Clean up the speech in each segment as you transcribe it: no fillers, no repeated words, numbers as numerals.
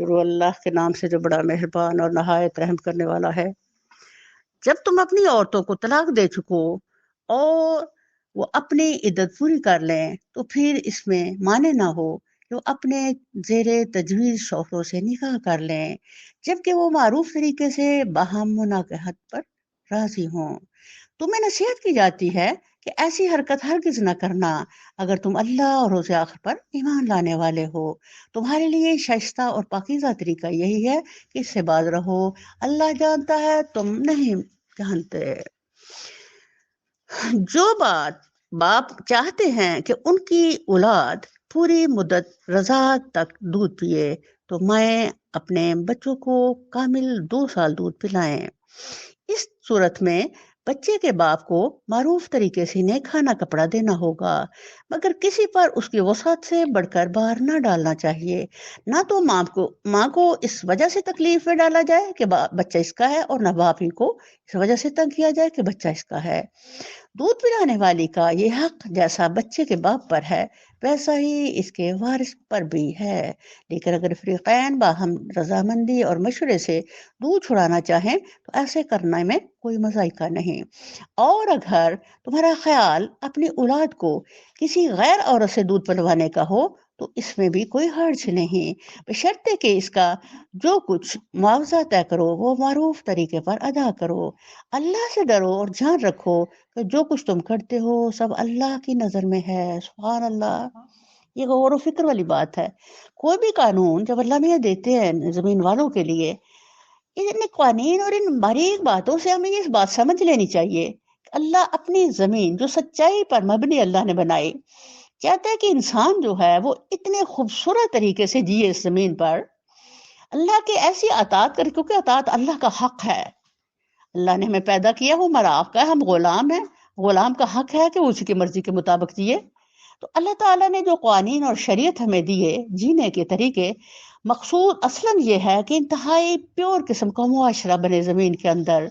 شروع اللہ کے نام سے جو بڑا مہربان اور نہایت رحم کرنے والا ہے۔ جب تم اپنی عورتوں کو طلاق دے چکو اور وہ اپنی عدت پوری کر لیں تو پھر اس میں مانے نہ ہو کہ وہ اپنے زیر تجویز شوہروں سے نکاح کر لیں جبکہ وہ معروف طریقے سے باہم مناکحت پر راضی ہوں۔ تمہیں نصیحت کی جاتی ہے کہ ایسی حرکت ہرگز نہ کرنا اگر تم اللہ اور روز آخر پر ایمان لانے والے ہو۔ تمہارے لیے شائستہ اور پاکیزہ طریقہ یہی ہے کہ اس سے باز رہو، اللہ جانتا ہے تم نہیں جانتے۔ جو باپ چاہتے ہیں کہ ان کی اولاد پوری مدت رضاعت تک دودھ پیے تو مائیں اپنے بچوں کو کامل 2 سال دودھ پلائیں۔ اس صورت میں بچے کے باپ کو معروف طریقے سے انہیں کھانا کپڑا دینا ہوگا، مگر کسی پر اس کی وسعت سے بڑھ کر بار نہ ڈالنا چاہیے۔ نہ تو ماں کو اس وجہ سے تکلیف میں ڈالا جائے کہ بچہ اس کا ہے، اور نہ باپ ہی کو اس وجہ سے تنگ کیا جائے کہ بچہ اس کا ہے۔ دودھ پلانے والی کا یہ حق جیسا بچے کے باپ پر ہے ویسا ہی اس کے وارث پر بھی ہے، لیکن اگر فریقین باہم رضامندی اور مشورے سے دودھ چھڑانا چاہیں تو ایسے کرنے میں کوئی مذائقہ نہیں۔ اور اگر تمہارا خیال اپنی اولاد کو کسی غیر عورت سے دودھ پلوانے کا ہو تو اس میں بھی کوئی حرج نہیں، بشرطے کہ اس کا جو کچھ معاوضہ طے کرو وہ معروف طریقے پر ادا کرو۔ اللہ سے ڈرو اور جان رکھو کہ جو کچھ تم کرتے ہو سب اللہ کی نظر میں ہے۔ سبحان اللہ، یہ غور و فکر والی بات ہے۔ کوئی بھی قانون جب اللہ میاں دیتے ہیں زمین والوں کے لیے، ان قوانین اور ان باریک باتوں سے ہمیں یہ بات سمجھ لینی چاہیے کہ اللہ اپنی زمین جو سچائی پر مبنی اللہ نے بنائی، چاہتا ہے کہ انسان جو ہے وہ اتنے خوبصورت طریقے سے جیے اس زمین پر، اللہ کے ایسی اطاعت کرے، کیونکہ اطاعت اللہ کا حق ہے۔ اللہ نے ہمیں پیدا کیا، وہ ہمارا آقا ہے، ہم غلام ہیں، غلام کا حق ہے کہ وہ اسی کی مرضی کے مطابق جیے۔ تو اللہ تعالیٰ نے جو قوانین اور شریعت ہمیں دیے جینے کے طریقے، مقصود اصلاً یہ ہے کہ انتہائی پیور قسم کا معاشرہ بنے زمین کے اندر،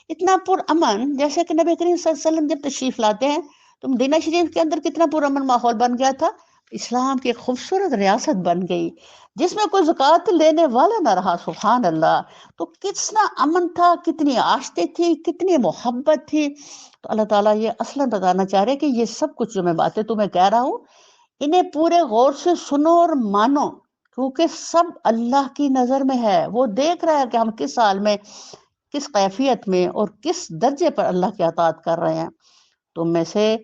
اتنا پرامن، جیسے کہ نبی کریم صلی اللہ علیہ وسلم جب تشریف لاتے ہیں تو مدینہ شریف کے اندر کتنا پرامن ماحول بن گیا تھا، اسلام کی ایک خوبصورت ریاست بن گئی جس میں کوئی زکوٰۃ لینے والا نہ رہا۔ سبحان اللہ، تو کتنا امن تھا، کتنی آشتی تھی، کتنی محبت تھی۔ تو اللہ تعالیٰ یہ اصلاً بتانا چاہ رہے کہ یہ سب کچھ جو میں باتیں تمہیں کہہ رہا ہوں انہیں پورے غور سے سنو اور مانو، کیونکہ سب اللہ کی نظر میں ہے۔ وہ دیکھ رہا ہے کہ ہم کس حال میں، کس کیفیت میں اور کس درجے پر اللہ کی اطاعت کر رہے ہیں۔ تم میں سے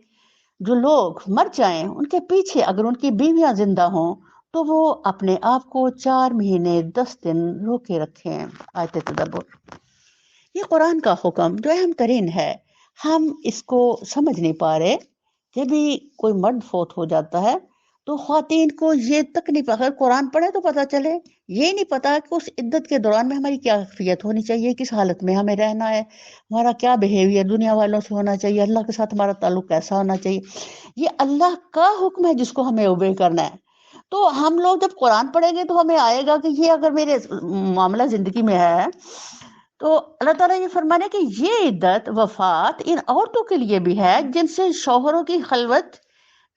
جو لوگ مر جائیں ان کے پیچھے اگر ان کی بیویاں زندہ ہوں تو وہ اپنے آپ کو 4 مہینے 10 دن روکے رکھیں۔ آیت تدبر، یہ قرآن کا حکم جو اہم ترین ہے، ہم اس کو سمجھ نہیں پا رہے۔ جب بھی کوئی مرد فوت ہو جاتا ہے تو خواتین کو یہ تک نہیں پتا، قرآن پڑھے تو پتہ چلے، یہ نہیں پتا کہ اس عدت کے دوران میں ہماری کیا کیفیت ہونی چاہیے، کس حالت میں ہمیں رہنا ہے، ہمارا کیا بیہیویئر دنیا والوں سے ہونا چاہیے، اللہ کے ساتھ ہمارا تعلق کیسا ہونا چاہیے۔ یہ اللہ کا حکم ہے جس کو ہمیں اوبے کرنا ہے۔ تو ہم لوگ جب قرآن پڑھیں گے تو ہمیں آئے گا کہ یہ اگر میرے معاملہ زندگی میں ہے تو اللہ تعالیٰ یہ فرمانے کہ یہ عدت وفات ان عورتوں کے لیے بھی ہے جن سے شوہروں کی خلوت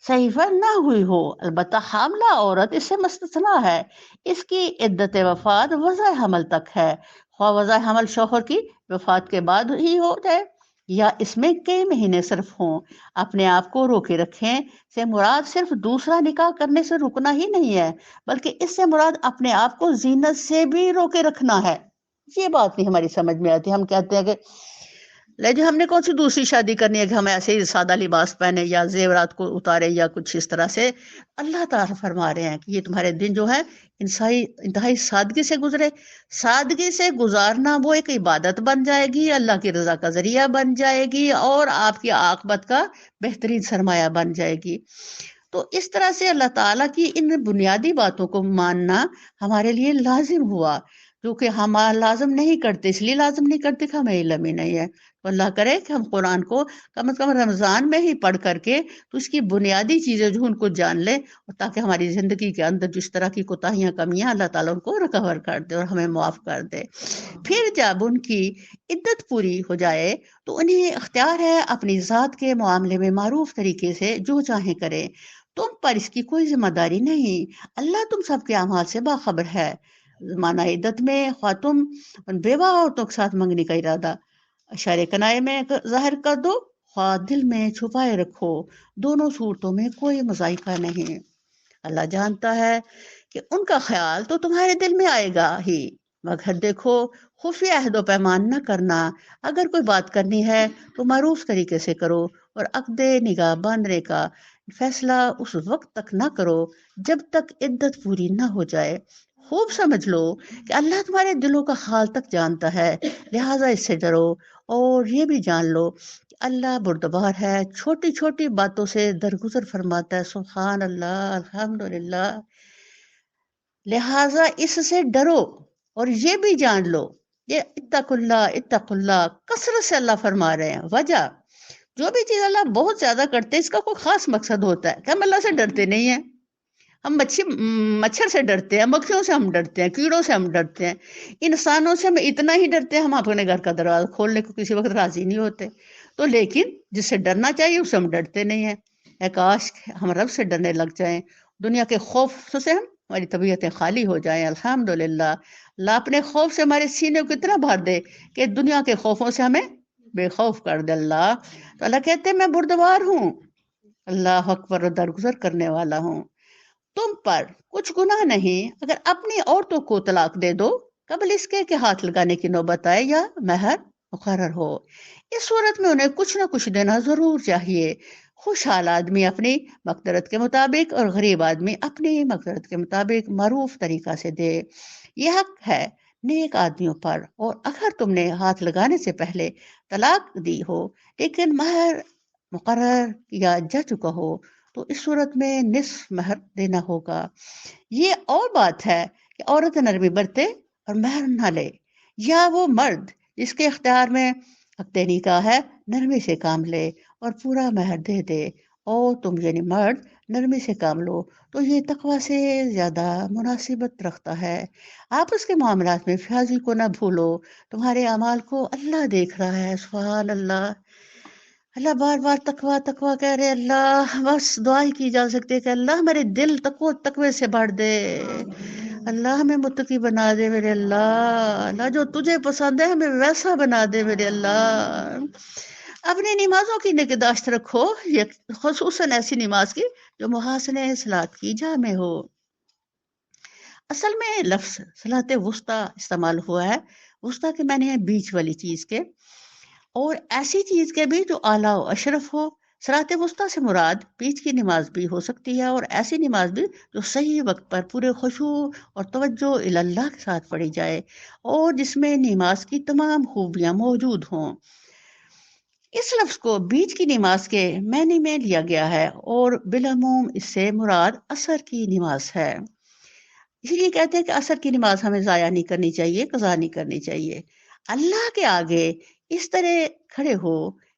صحیفہ نہ ہوئی ہو، البتہ حاملہ عورت اس سے مستثنا ہے۔ اس کی عدت وفات وضع حمل تک ہے، خواہ وضع حمل شوہر کی وفات کے بعد ہی ہو جائے یا اس میں کئی مہینے صرف ہوں۔ اپنے آپ کو روکے رکھیں سے مراد صرف دوسرا نکاح کرنے سے رکنا ہی نہیں ہے، بلکہ اس سے مراد اپنے آپ کو زینت سے بھی روکے رکھنا ہے۔ یہ بات نہیں ہماری سمجھ میں آتی۔ ہم کہتے ہیں کہ لے جی ہم نے کون سی دوسری شادی کرنی ہے کہ ہم ایسے ہی سادہ لباس پہنے یا زیورات کو اتارے یا کچھ اس طرح سے۔ اللہ تعالیٰ فرما رہے ہیں کہ یہ تمہارے دن جو ہے انتہائی سادگی سے گزرے۔ سادگی سے گزارنا وہ ایک عبادت بن جائے گی، اللہ کی رضا کا ذریعہ بن جائے گی اور آپ کی عاقبت کا بہترین سرمایہ بن جائے گی۔ تو اس طرح سے اللہ تعالیٰ کی ان بنیادی باتوں کو ماننا ہمارے لیے لازم ہوا، کیونکہ ہم لازم نہیں کرتے، اس لیے لازم نہیں کرتے کہ ہمیں علم ہی نہیں ہے۔ تو اللہ کرے کہ ہم قرآن کو کم از کم رمضان میں ہی پڑھ کر کے تو اس کی بنیادی چیزیں جو ان کو جان لیں، اور تاکہ ہماری زندگی کے اندر جس طرح کی کوتاہیاں کمیاں اللہ تعالیٰ ان کو ریکور کر دے اور ہمیں معاف کر دے۔ پھر جب ان کی عدت پوری ہو جائے تو انہیں اختیار ہے اپنی ذات کے معاملے میں معروف طریقے سے جو چاہیں کریں، تم پر اس کی کوئی ذمہ داری نہیں، اللہ تم سب کے اعمال سے باخبر ہے۔ زمانہ عدت میں خواہ تم ان بیوہ عورتوں کے ساتھ منگنی کا ارادہ اشارے کنائے میں ظاہر کر دو، خواہ دل میں چھپائے رکھو، دونوں صورتوں میں کوئی مذائقہ نہیں۔ اللہ جانتا ہے کہ ان کا خیال تو تمہارے دل میں آئے گا ہی، مگر دیکھو خفیہ عہد و پیمان نہ کرنا، اگر کوئی بات کرنی ہے تو معروف طریقے سے کرو، اور عقد نگاہ باندھنے کا فیصلہ اس وقت تک نہ کرو جب تک عدت پوری نہ ہو جائے۔ خوب سمجھ لو کہ اللہ تمہارے دلوں کا حال تک جانتا ہے، لہٰذا اس سے ڈرو، اور یہ بھی جان لو کہ اللہ بردبار ہے، چھوٹی چھوٹی باتوں سے درگزر فرماتا ہے۔ سبحان اللہ، الحمدللہ۔ لہٰذا اس سے ڈرو، اور یہ بھی جان لو، یہ اتق اللہ کثرت سے اللہ فرما رہے ہیں۔ وجہ جو بھی چیز اللہ بہت زیادہ کرتے ہیں اس کا کوئی خاص مقصد ہوتا ہے کہ ہم اللہ سے ڈرتے نہیں ہیں۔ ہم مچھر سے ڈرتے ہیں، مکھیوں سے ہم ڈرتے ہیں، کیڑوں سے ہم ڈرتے ہیں، انسانوں سے ہم اتنا ہی ڈرتے ہیں ہم اپنے گھر کا دروازہ کھولنے کو کسی وقت راضی نہیں ہوتے۔ تو لیکن جس سے ڈرنا چاہیے اس سے ہم ڈرتے نہیں ہیں۔ اے کاش ہم رب سے ڈرنے لگ جائیں، دنیا کے خوف سے ہماری طبیعتیں خالی ہو جائیں۔ الحمدللہ، اللہ اپنے خوف سے ہمارے سینے کو اتنا بھر دے کہ دنیا کے خوفوں سے ہمیں بے خوف کر دے اللہ۔ تو اللہ کہتے ہیں میں بردبار ہوں، اللہ اکبر، درگزر کرنے والا ہوں۔ تم پر کچھ گناہ نہیں اگر اپنی عورتوں کو طلاق دے دو قبل اس کے کہ ہاتھ لگانے کی نوبت آئے یا مہر مقرر ہو۔ اس صورت میں انہیں کچھ نہ کچھ دینا ضرور چاہیے۔ خوشحال آدمی اپنی مقدرت کے مطابق اور غریب آدمی اپنی مقدرت کے مطابق معروف طریقہ سے دے، یہ حق ہے نیک آدمیوں پر۔ اور اگر تم نے ہاتھ لگانے سے پہلے طلاق دی ہو لیکن مہر مقرر یا جا چکا ہو تو اس صورت میں نصف مہر دینا ہوگا۔ یہ اور بات ہے کہ عورت نرمی برتے اور مہر نہ لے، یا وہ مرد جس کے اختیار میں عقد نکاح ہے نرمی سے کام لے اور پورا مہر دے دے، اور تم یعنی مرد نرمی سے کام لو تو یہ تقوی سے زیادہ مناسبت رکھتا ہے۔ آپس کے معاملات میں فیاضی کو نہ بھولو، تمہارے اعمال کو اللہ دیکھ رہا ہے۔ سبحان اللہ۔ اللہ بار بار تقوی تقوی کہہ رہے، اللہ بس دعا ہی کی جا سکتی ہے کہ اللہ میرے دل تقوی سے بھر دے، اللہ ہمیں متقی بنا دے میرے اللہ، اللہ جو تجھے پسند ہے ہمیں ویسا بنا دے میرے اللہ۔ اپنی نمازوں کی نگہداشت رکھو، یہ خصوصاً ایسی نماز کی جو محاسن صلاۃ کی جامع ہو۔ اصل میں لفظ صلاۃ وسطیٰ استعمال ہوا ہے، وسطیٰ کے معنی ہے بیچ والی چیز کے، اور ایسی چیز کے بھی جو اعلیٰ و اشرف ہو۔ صلاۃ وسطیٰ سے مراد بیچ کی نماز بھی ہو سکتی ہے، اور ایسی نماز بھی جو صحیح وقت پر پورے خشوع اور توجہ الی اللہ کے ساتھ پڑھی جائے اور جس میں نماز کی تمام خوبیاں موجود ہوں۔ اس لفظ کو بیچ کی نماز کے معنی میں لیا گیا ہے، اور بالعموم اس سے مراد عصر کی نماز ہے۔ اسی لیے کہتے ہیں کہ عصر کی نماز ہمیں ضائع نہیں کرنی چاہیے، قضا نہیں کرنی چاہیے۔ اللہ کے آگے اس طرح کھڑے ہو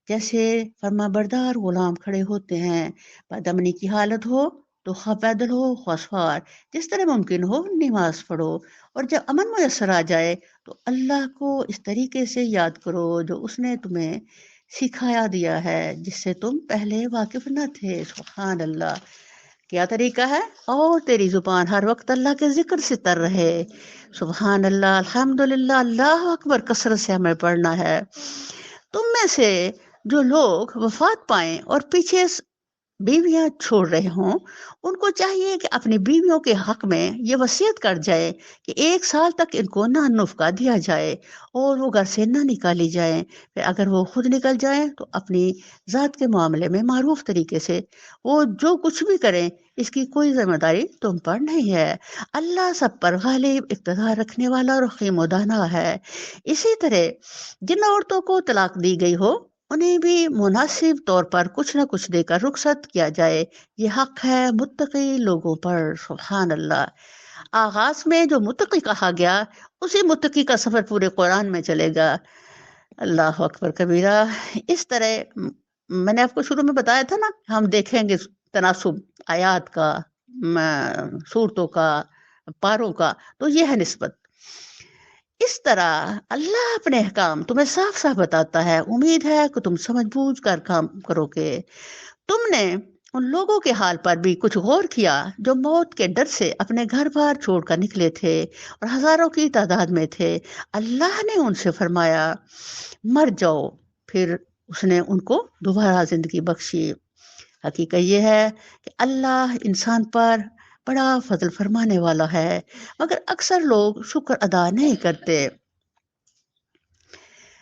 جیسے فرما بردار غلام کھڑے ہوتے ہیں۔ بدامنی کی حالت ہو تو خواہ پیدل ہو خواہ سوار، جس طرح ممکن ہو نماز پڑھو، اور جب امن میسر آ جائے تو اللہ کو اس طریقے سے یاد کرو جو اس نے تمہیں سکھایا دیا ہے، جس سے تم پہلے واقف نہ تھے۔ سبحان اللہ، کیا طریقہ ہے؟ اور تیری زبان ہر وقت اللہ کے ذکر سے تر رہے۔ سبحان اللہ، الحمدللہ، اللہ اکبر، کثرت سے ہمیں پڑھنا ہے۔ تم میں سے جو لوگ وفات پائیں اور پیچھے بیویاں چھوڑ رہے ہوں، ان کو چاہیے کہ اپنی بیویوں کے حق میں یہ وصیت کر جائے کہ 1 سال تک ان کو نہ نفقہ دیا جائے اور وہ گھر سے نہ نکالی جائیں۔ پھر اگر وہ خود نکل جائیں تو اپنی ذات کے معاملے میں معروف طریقے سے وہ جو کچھ بھی کریں اس کی کوئی ذمہ داری تم پر نہیں ہے۔ اللہ سب پر غالب، اقتدار رکھنے والا اور رحیم و دانا ہے۔ اسی طرح جن عورتوں کو طلاق دی گئی ہو انہیں بھی مناسب طور پر کچھ نہ کچھ دے کر رخصت کیا جائے، یہ حق ہے متقی لوگوں پر۔ سبحان اللہ۔ آغاز میں جو متقی کہا گیا اسی متقی کا سفر پورے قرآن میں چلے گا۔ اللہ اکبر کبیرہ۔ اس طرح میں نے آپ کو شروع میں بتایا تھا نا، ہم دیکھیں گے تناسب آیات کا، صورتوں کا، پاروں کا، تو یہ ہے نسبت۔ اس طرح اللہ اپنے احکام تمہیں صاف صاف بتاتا ہے، امید ہے کہ تم سمجھ بوجھ کر کام کرو گے۔ تم نے ان لوگوں کے حال پر بھی کچھ غور کیا جو موت کے ڈر سے اپنے گھر بار چھوڑ کر نکلے تھے اور ہزاروں کی تعداد میں تھے؟ اللہ نے ان سے فرمایا مر جاؤ، پھر اس نے ان کو دوبارہ زندگی بخشی۔ حقیقت یہ ہے کہ اللہ انسان پر بڑا فضل فرمانے والا ہے، مگر اکثر لوگ شکر ادا نہیں کرتے۔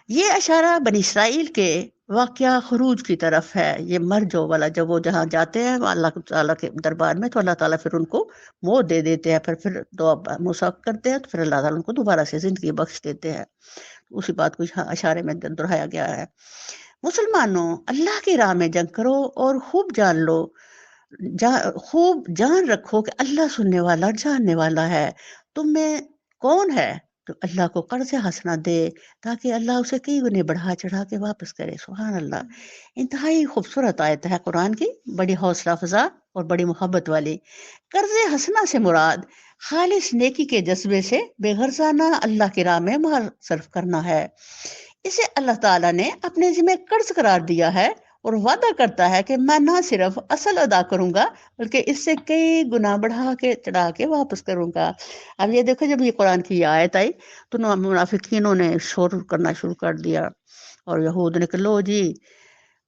یہ اشارہ بنی اسرائیل کے واقعہ خروج کی طرف ہے۔ یہ مر جو والا، جب وہ جہاں جاتے ہیں اللہ تعالیٰ کے دربار میں، تو اللہ تعالیٰ پھر ان کو موت دے دیتے ہیں، پھر دعا موسیٰ کرتے ہیں، تو پھر اللہ تعالیٰ ان کو دوبارہ سے زندگی بخش دیتے ہیں۔ اسی بات کو اشارے میں دہرایا گیا ہے۔ مسلمانوں، اللہ کی راہ میں جنگ کرو اور خوب جان لو، خوب جان رکھو کہ اللہ سننے والا جاننے والا ہے۔ تم میں کون ہے تو اللہ کو قرض حسنہ دے تاکہ اللہ اسے کئی گنے بڑھا چڑھا کے واپس کرے۔ سبحان اللہ۔ انتہائی خوبصورت آیت ہے قرآن کی، بڑی حوصلہ افزا اور بڑی محبت والی۔ قرض حسنہ سے مراد خالص نیکی کے جذبے سے بے غرضانہ اللہ کی راہ میں مال صرف کرنا ہے۔ اسے اللہ تعالیٰ نے اپنے ذمہ قرض قرار دیا ہے اور وعدہ کرتا ہے کہ میں نہ صرف اصل ادا کروں گا بلکہ اس سے کئی گنا بڑھا کے چڑھا کے واپس کروں گا۔ اب یہ دیکھو، جب یہ قرآن کی یہ آیت آئی تو منافقینوں نے شور کرنا شروع کر دیا، اور یہود نے کہ لو جی،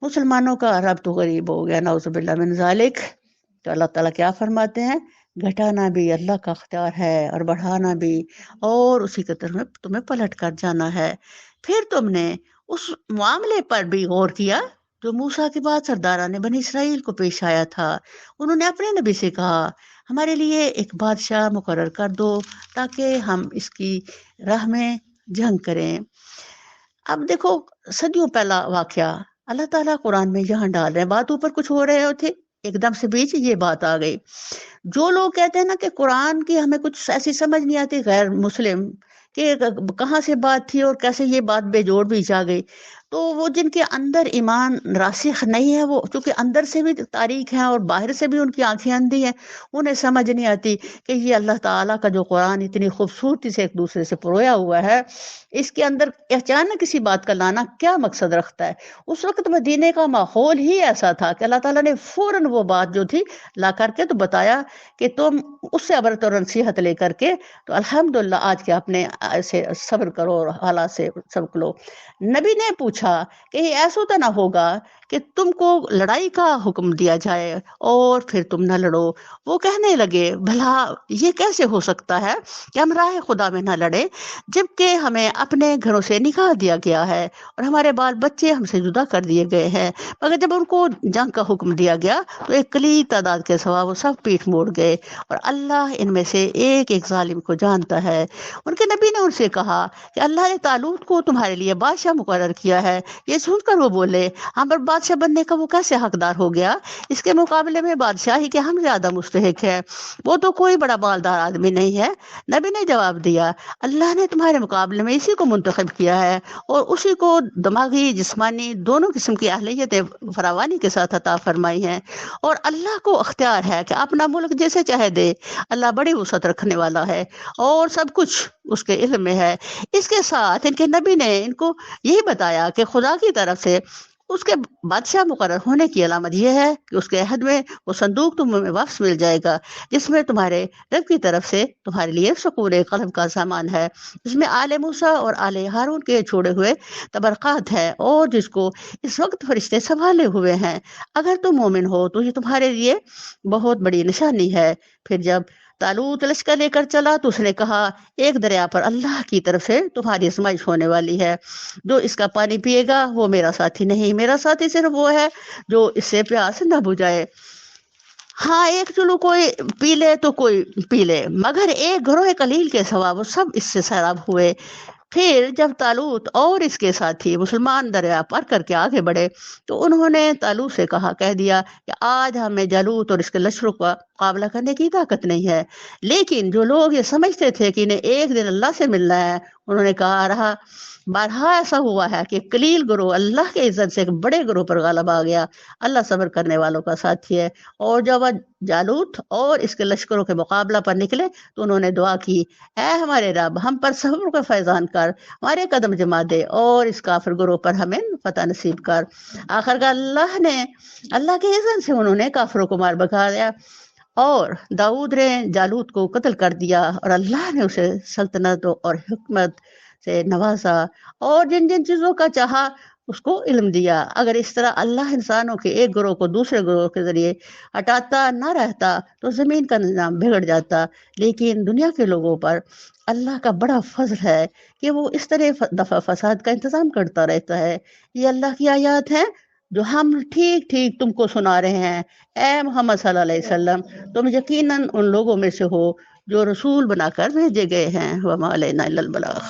مسلمانوں کا رب تو غریب ہو گیا، نعوذ باللہ من ذالک۔ تو اللہ تعالیٰ کیا فرماتے ہیں؟ گھٹانا بھی اللہ کا اختیار ہے اور بڑھانا بھی، اور اسی کی طرف تمہیں پلٹ کر جانا ہے۔ پھر تم نے اس معاملے پر بھی غور کیا جو موسیٰ کے بعد سرداران بنی اسرائیل کو پیش آیا تھا۔ انہوں نے اپنے نبی سے کہا ہمارے لیے ایک بادشاہ مقرر کر دو تاکہ ہم اس کی راہ میں جنگ کریں۔ اب دیکھو، صدیوں پہلا واقعہ اللہ تعالیٰ قرآن میں یہاں ڈال رہے ہیں۔ بات اوپر کچھ ہو رہے تھے، ایک دم سے بیچ یہ بات آ گئی۔ جو لوگ کہتے ہیں نا کہ قرآن کی ہمیں کچھ ایسی سمجھ نہیں آتی، غیر مسلم، کہ کہاں سے بات تھی اور کیسے یہ بات بے جوڑ بھی جا گئی، تو وہ جن کے اندر ایمان راسخ نہیں ہے، وہ چونکہ اندر سے بھی تاریک ہیں اور باہر سے بھی ان کی آنکھیں اندھی ہیں، انہیں سمجھ نہیں آتی کہ یہ اللہ تعالیٰ کا جو قرآن اتنی خوبصورتی سے ایک دوسرے سے پرویا ہوا ہے، اس کے اندر اچانک کسی بات کا لانا کیا مقصد رکھتا ہے۔ اس وقت مدینے کا ماحول ہی ایسا تھا کہ اللہ تعالیٰ نے فوراً وہ بات جو تھی لا کر کے تو بتایا کہ تم اس سے عبرت اور نصیحت لے کر کے تو الحمدللہ آج کے اپنے ایسے صبر کرو اور حالات سے سبق لو۔ نبی نے پوچھا کہ یہ ایسا تو نہ ہوگا کہ تم کو لڑائی کا حکم دیا جائے اور پھر تم نہ لڑو؟ وہ کہنے لگے بھلا یہ کیسے ہو سکتا ہے کہ ہم راہ خدا میں نہ لڑیں جبکہ ہمیں اپنے گھروں سے نکال دیا گیا ہے اور ہمارے بال بچے ہم سے جدا کر دیے گئے ہیں؟ مگر جب ان کو جنگ کا حکم دیا گیا تو ایک قلیل تعداد کے سوا وہ سب پیٹ موڑ گئے، اور اللہ ان میں سے ایک ایک ظالم کو جانتا ہے۔ ان کے نبی نے ان سے کہا کہ اللہ نے طالوت کو تمہارے لیے بادشاہ مقرر کیا ہے۔ یہ سن کر وہ بولے ہم پر بادشاہ بننے کا وہ کیسے حقدار ہو گیا؟ اس کے مقابلے میں بادشاہی کے ہم زیادہ مستحق ہے، وہ تو کوئی بڑا بالدار آدمی نہیں ہے۔ نبی نے جواب دیا اللہ نے تمہارے مقابلے میں اسی کو منتخب کیا ہے اور اسی کو دماغی جسمانی دونوں قسم کی اہلیتیں فراوانی کے ساتھ عطا فرمائی ہیں، اور اللہ کو اختیار ہے کہ اپنا ملک جیسے چاہے دے۔ اللہ بڑی وسعت رکھنے والا ہے اور سب کچھ اس کے علم میں ہے۔ اس کے ساتھ ان کے نبی نے ان کو یہی بتایا کہ خدا کی طرف سے اس کے بادشاہ مقرر ہونے کی علامت یہ ہے کہ اس کے عہد میں وہ صندوق تمہیں واپس مل جائے گا جس میں تمہارے رب کی طرف سے تمہارے لیے سکون قلب کا سامان ہے، جس میں آل موسیٰ اور آل ہارون کے چھوڑے ہوئے تبرکات ہے، اور جس کو اس وقت فرشتے سنبھالے ہوئے ہیں۔ اگر تم مومن ہو تو یہ تمہارے لیے بہت بڑی نشانی ہے۔ پھر جب طالوت لشکر لے کر چلا تو اس نے کہا ایک دریا پر اللہ کی طرف سے تمہاری آزمائش ہونے والی ہے، جو اس کا پانی پیے گا وہ میرا ساتھی نہیں، میرا ساتھی صرف وہ ہے جو اس سے پیاس نہ بجھائے۔ ہاں، ایک چلو کوئی پی لے تو کوئی پی لے، مگر ایک گروہ قلیل کے سوا وہ سب اس سے سیراب ہوئے۔ پھر جب طالوت اور اس کے ساتھی مسلمان دریا پر کر کے آگے بڑھے تو انہوں نے طالوت سے کہہ دیا کہ آج ہمیں جالوت اور اس کے لشکروں کا مقابلہ کرنے کی طاقت نہیں ہے۔ لیکن جو لوگ یہ سمجھتے تھے کہ انہیں ایک دن اللہ سے ملنا ہے، انہوں نے کہا رہا بارہا ایسا ہوا ہے کہ قلیل گروہ اللہ کے عزت سے ایک بڑے گروہ پر غالب آ گیا، اللہ صبر کرنے والوں کا ساتھی ہے۔ اور جب وہ جالوت اور اس کے لشکروں کے مقابلہ پر نکلے تو انہوں نے دعا کی، اے ہمارے رب ہم پر صبر کا فیضان کر، ہمارے قدم جما دے اور اس کافر گروہ پر ہمیں فتح نصیب کر۔ آخر کا اللہ کے اذن سے انہوں نے کافروں کو مار بھگا دیا اور داؤد نے جالوت کو قتل کر دیا، اور اللہ نے اسے سلطنت اور حکمت سے نوازا اور جن جن چیزوں کا چاہا اس کو علم دیا۔ اگر اس طرح اللہ انسانوں کے ایک گروہ کو دوسرے گروہ کے ذریعے ہٹاتا نہ رہتا تو زمین کا نظام بگڑ جاتا، لیکن دنیا کے لوگوں پر اللہ کا بڑا فضل ہے کہ وہ اس طرح دفع فساد کا انتظام کرتا رہتا ہے۔ یہ اللہ کی آیات ہیں جو ہم ٹھیک ٹھیک تم کو سنا رہے ہیں۔ اے محمد صلی اللہ علیہ وسلم، تم یقیناً ان لوگوں میں سے ہو جو رسول بنا کر بھیجے گئے ہیں۔ وما علینا الا البلاغ۔